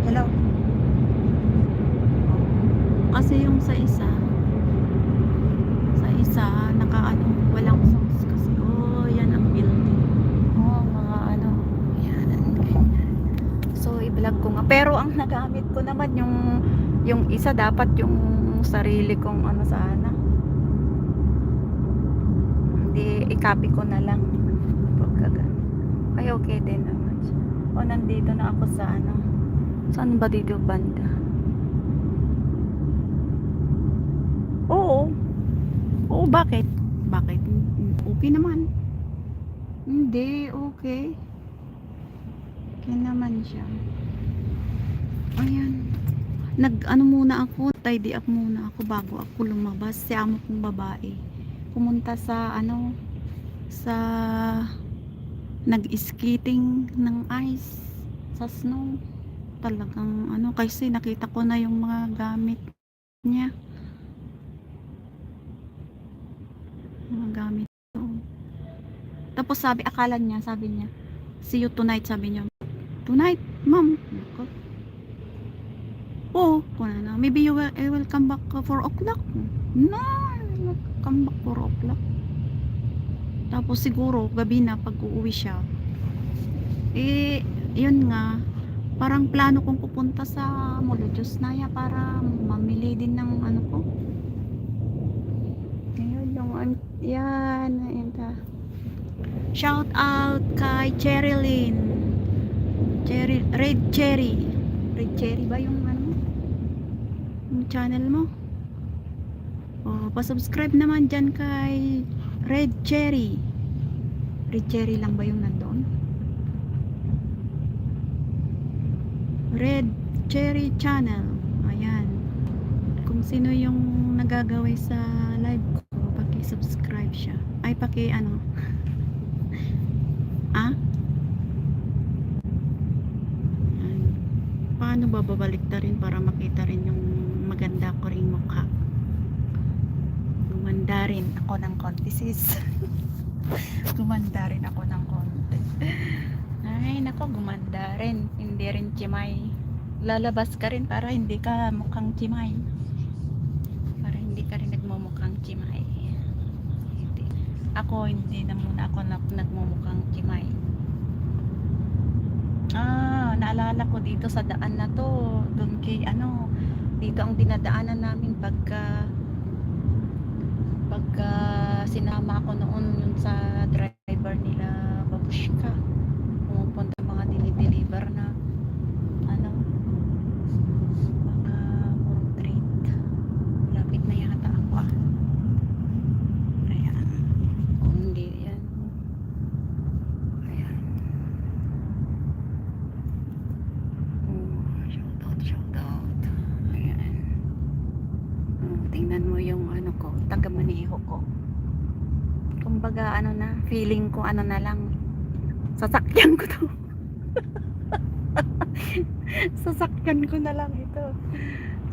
Hello? Kasi yung sa isa nakaano, walang songs kasi. Oh, yan ang building. Oh, mga ano, yan, ganyan. So, i-vlog ko nga. Pero ang nagamit ko naman yung isa dapat yung sarili kong ano sana. Hindi, i-copy ko na lang. Pagkaga. Ay, okay din naman siya. O, nandito na ako sa ano. Saan ba dito banda? Oo. Oo, bakit? Bakit? Okay naman. Hindi, okay. Okay naman siya. Ayan. Nag-ano muna ako, tidy up muna ako bago ako lumabas. Si amo kong babae. Pumunta sa ano, sa nag-skating ng ice sa snow. Talagang ano, kasi nakita ko na yung mga gamit niya. Mga gamit ko. Tapos akala niya, sabi niya, see you tonight, sabi niya. Tonight, ma'am. Oh, kuna na. Maybe I will come back 4 o'clock. No, I will not come back 4 o'clock. Tapos siguro, gabi na pag uuwi siya. Eh, yun nga. Parang plano kong pupunta sa Molodjos Naya para mamili din ng ano ko. Ayun, yan. Shout out kay Cherilyn. Red Cherry. Red Cherry ba yung ano? Yung channel mo? O, pa-subscribe naman dyan kay Red Cherry. Red Cherry lang ba yung nandoon? Red Cherry channel. Ayan. Kung sino yung nagagaway sa live ko, paki-subscribe siya. Ay, ano? Ah? Paano ba babalik ta rin para makita rin yung maganda ko ring mukha? Gumanda rin ako ng konti, sis. Gumanda rin ako ng konti. Ay, nako, gumanda rin. Hindi rin chimay. Lalabas ka rin para hindi ka mukhang chimay. Para hindi ka rin nagmumukhang chimay. Ako, hindi na muna ako nagmumukhang chimay. Naalala ko dito sa daan na to. Doon kay ano, dito ang dinadaanan namin pagka sinama ko noon yun sa driver nila Babushka. Pumupunta mga deliver na ano, mga portrait. Lapit na yata ako ayan. Kung hindi yan, ayan. Shout out. Ayan. Tingnan mo yung ano ko, taga Maneho ko. Kumbaga ano na, feeling ko ano na lang, sasakyan ko to. Sasakyan ko na lang ito.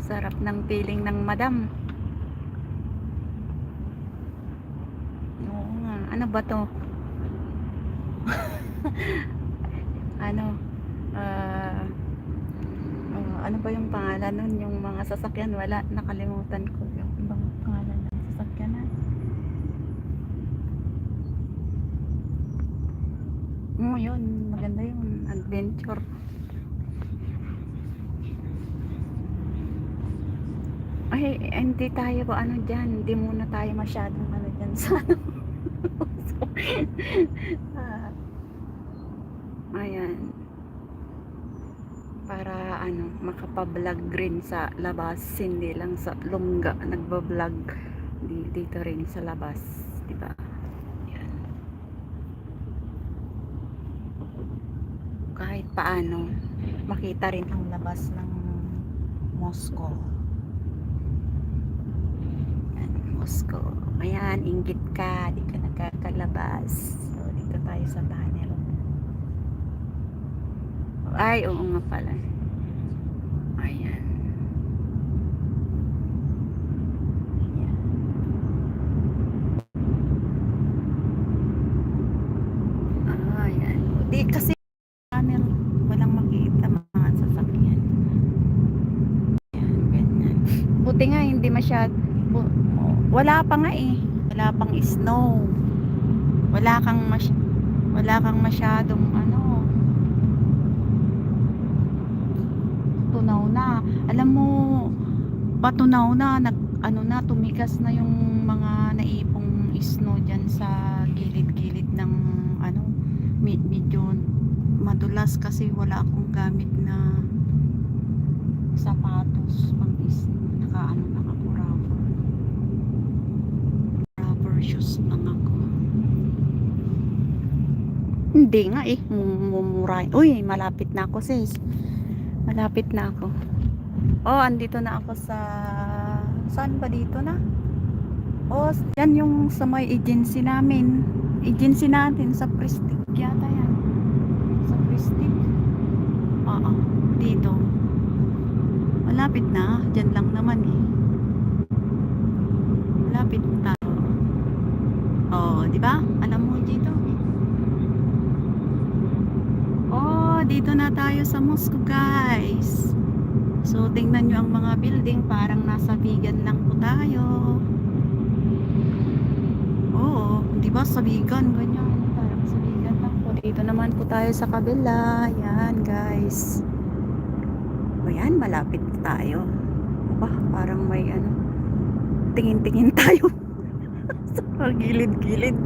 Sarap ng feeling ng madam. Oo nga, ano ba to? Ano, ano ba yung pangalan nun? Yung mga sasakyan, wala, nakalimutan ko yung ibang pangalan ng sasakyan na. Yun, maganda yung adventure. Ay, hindi tayo ano dyan, hindi muna tayo masyadong ano dyan sa ano. Ayan, para ano, makapablog rin sa labas, hindi lang sa lungga nagbablog, dito rin sa labas, di ba? Ayan. Kahit paano makita rin ang labas ng Moscow. Moscow. Ayan, inggit ka, di ka nakakalabas. So, dito tayo sa tunnel. Ay, oo nga pala. Ayan. Ayan. Di kasi tunnel, walang makita mga sasakyan. Ayan, ganyan. Buti nga, hindi wala pa nga eh. Wala pang snow. Wala kang masyadong ano, tunaw na. Alam mo, patunaw na, tumigas na yung mga naipong snow dyan sa gilid-gilid ng ano, medyo madulas kasi wala akong gamit na sapatos pang ako rubber shoes lang ako. Hindi nga eh, mumurahin. Uy, malapit na ako sis. Malapit na ako. Oh, andito na ako sa, saan ba dito na? Oh, yan yung sa may agency namin. Agency natin sa Prestige yata yan. Sa Prestige. Oo, dito. Malapit na, dyan lang naman eh. Malapit na. Oh, di ba? Alam mo dito. Oh, dito na tayo sa Moscow, guys. So, tingnan nyo ang mga building, parang nasa Bigan lang po tayo. Oo, di ba sa Bigan, ganyan, parang sa Bigan lang po. Dito naman po tayo sa kabila. Yan, guys. O yan, malapit tayo. Diba, parang may ano, tingin-tingin tayo sa gilid-gilid.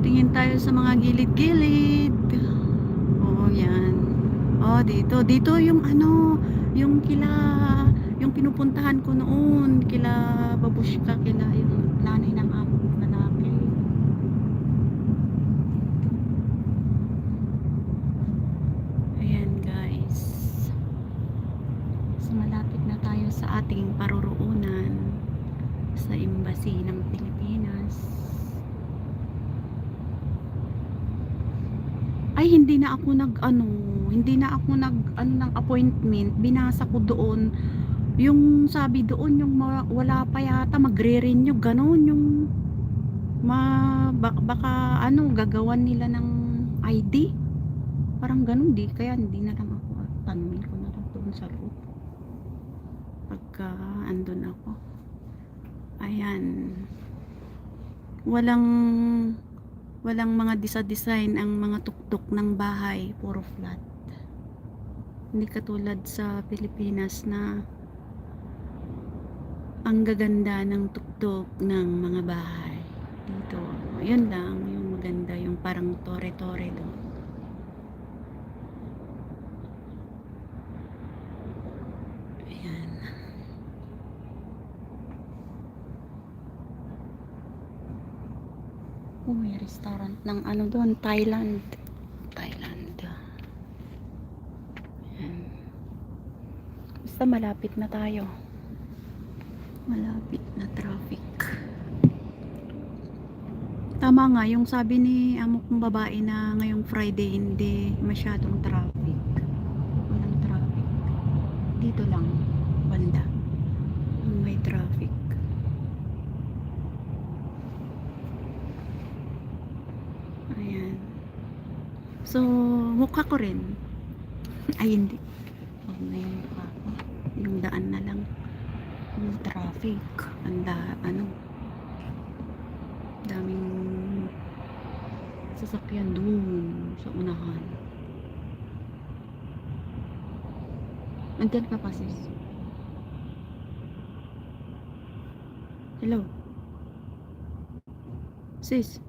Tingin tayo sa mga gilid-gilid. Oo, yan. Oh, dito yung ano, yung yung pinupuntahan ko noon, kila Babushka, kila yung nanay ng amo ko lalaki. Ayan, guys. So, malapit na tayo sa ating paruroonan sa embassy ng Pilipinas. Ay, hindi na ako nag ng appointment. Binasa ko doon yung sabi doon, yung wala pa yata magre-renew, ganon, yung baka ano, gagawan nila ng ID, parang ganon, kaya hindi na lang ako, tanungin ko na lang doon sa loob pagka andun ako. Ayan, walang mga design ang mga tuktok ng bahay, puro flat. Hindi katulad sa Pilipinas na ang gaganda ng tuktok ng mga bahay. Dito, yun lang, yung maganda, yung parang tore-tore doon. Ayan. Oh, may restaurant ng ano doon, Thailand. Ayan. Basta malapit na tayo. Malapit na, traffic. Tama nga, yung sabi ni amo kong babae na ngayong Friday hindi masyadong traffic. Walang traffic. Dito lang, banda. May traffic. Ayan. So, mukha ko rin. Ay, hindi. Huwag na yung mukha ko. Yung daan na lang. Yung traffic. Daming sasakyan dun sa unahan. Andyan ka pa, sis. Hello? Sis,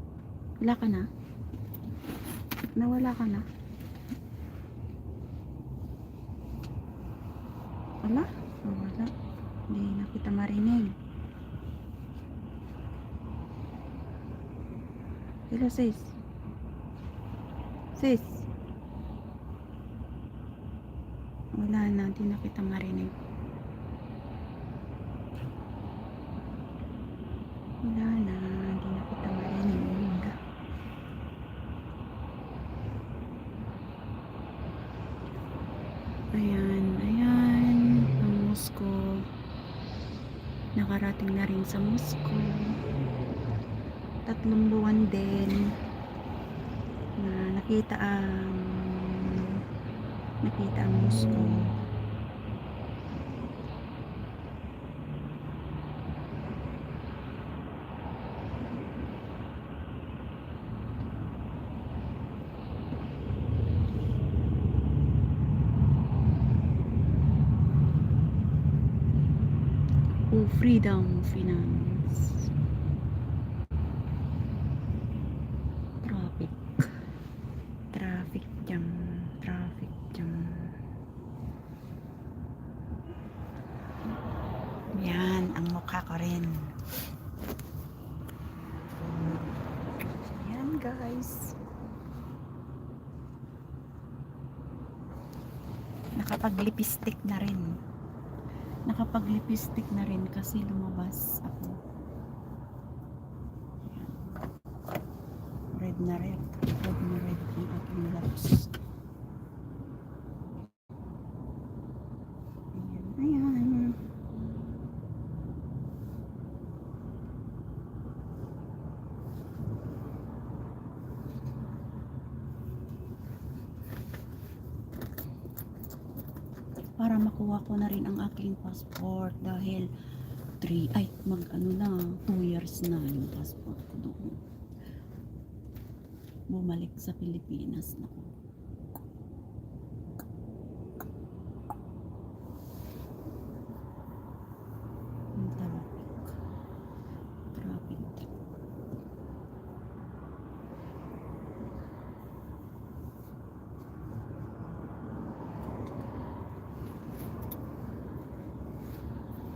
wala ka na? Nawala ka na? Wala? Wala. Hindi na kita marinig. Hello, sis. Sis. Wala na, hindi na kita marinig. Wala na, hindi na kita marinig. Ayan, ayan. Ang Moscow. Nakarating na rin sa Moscow. 3 buwan din na nakita ang Moscow. Freedom Finance. Traffic jam. Yan ang mukha ko rin. Yan, guys. Nakapag-lipstick na rin kasi lumabas ako. Red na red ang aking lips. Ayan. Para makuha ko na rin ang aking passport dahil 2 years na yung passport ko doon. Bumalik sa Pilipinas na ko. Traffic.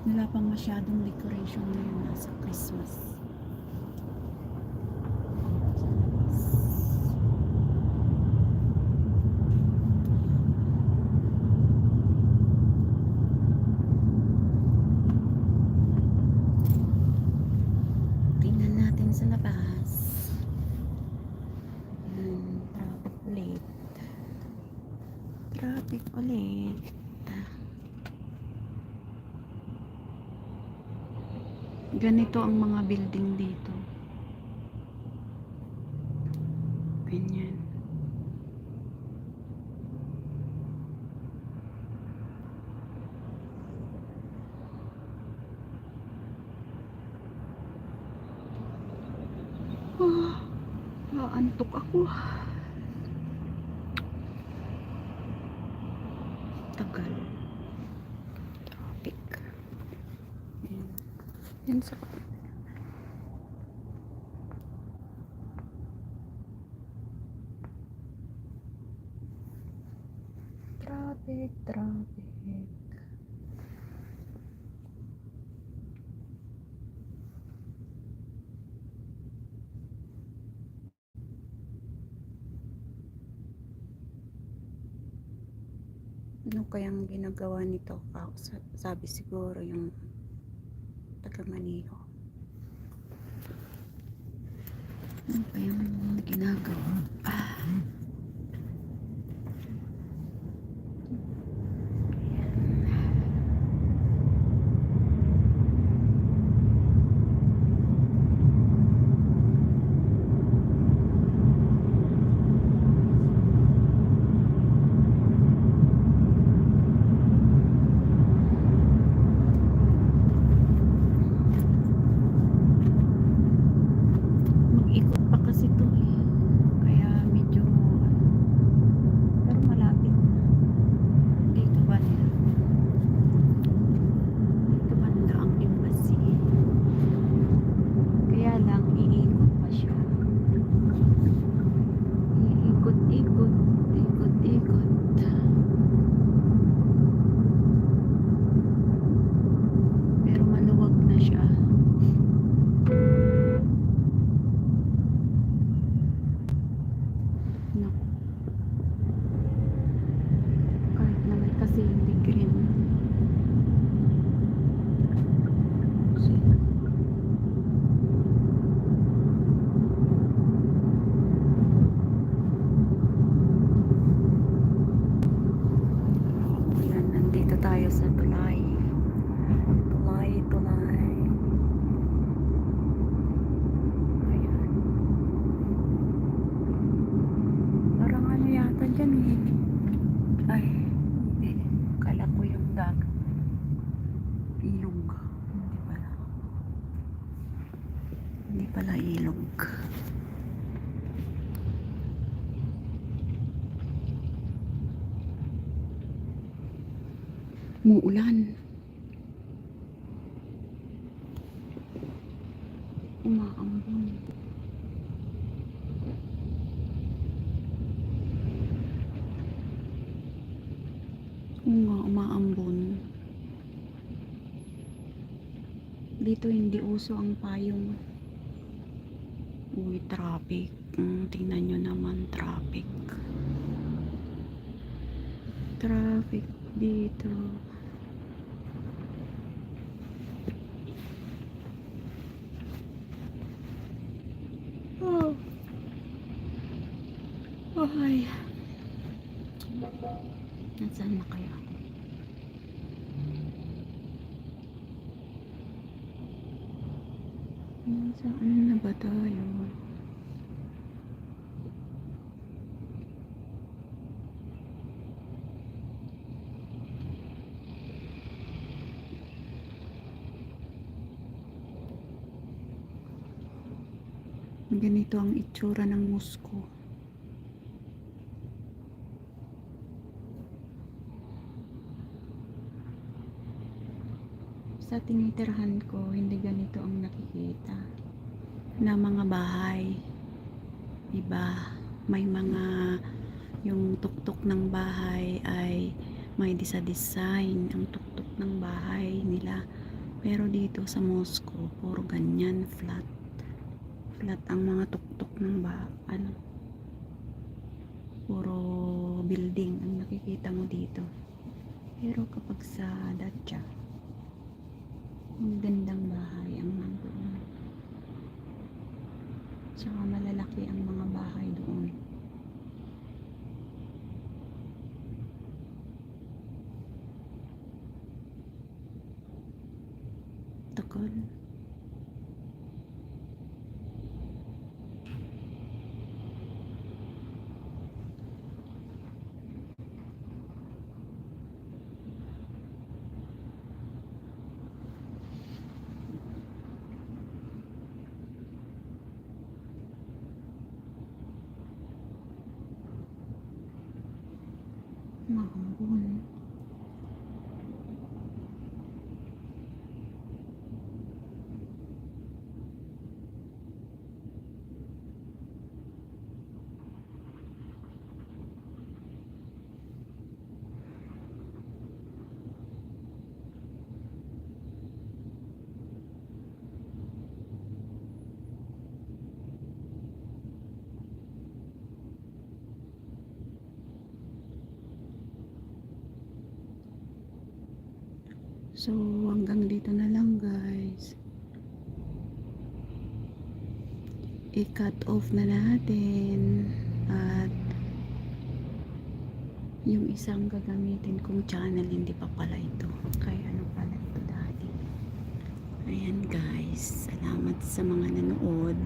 Wala pang masyadong decoration ngayon, nasa Christmas. Tingnan natin sa labas. Traffic ulit. Ganito ang mga building dito. Ganyan. Naantok ako. Tagal. Traffic. Yan sa traffic. Ano kayang ginagawa nito? Sabi siguro yung taga Maniho. Ano pa yung ginagawa? Mag-ikot pa kasi to eh. Kaya medyo pero malapit na. Dito banda. Dito banda ang embassy. Kaya lang iikot pa siya. Iikot-ikot. Ikot-ikot. Pero maluwag na siya. Naku. Kahit na may kasi hindi green. Kasi yan, nandito tayo sa tulay. Tulay, tulay. Ayan. Parang ano yata dyan eh. Ay, hindi. Kala ko yung dagat. Ilog. Hindi pala. Hindi pala ilog. Muulan. Umaambon. Umaambon. Dito hindi uso ang payong. Uy, traffic. Tingnan nyo naman, traffic. Traffic dito. Oh. Ay. Nasaan na kaya? Saan na ba tayo? Ganito ang itsura ng Moscow. Sa tinitirahan ko, hindi ganito ang nakikita na mga bahay. Iba, may mga yung tuktok ng bahay ay may design ang tuktok ng bahay nila. Pero dito sa Moscow, puro ganyan, flat. Flat ang mga tuktok ng puro building ang nakikita mo dito. Pero kapag sa Dacha, magandang bahay ang nandoon. Tsaka malalaki ang mga bahay doon. Takal. Mahambon. So, hanggang dito na lang guys. i-cut off na natin. At yung isang gagamitin kong channel, hindi pa pala ito. Kaya ano pala ito dati. Ayan guys, salamat sa mga nanood.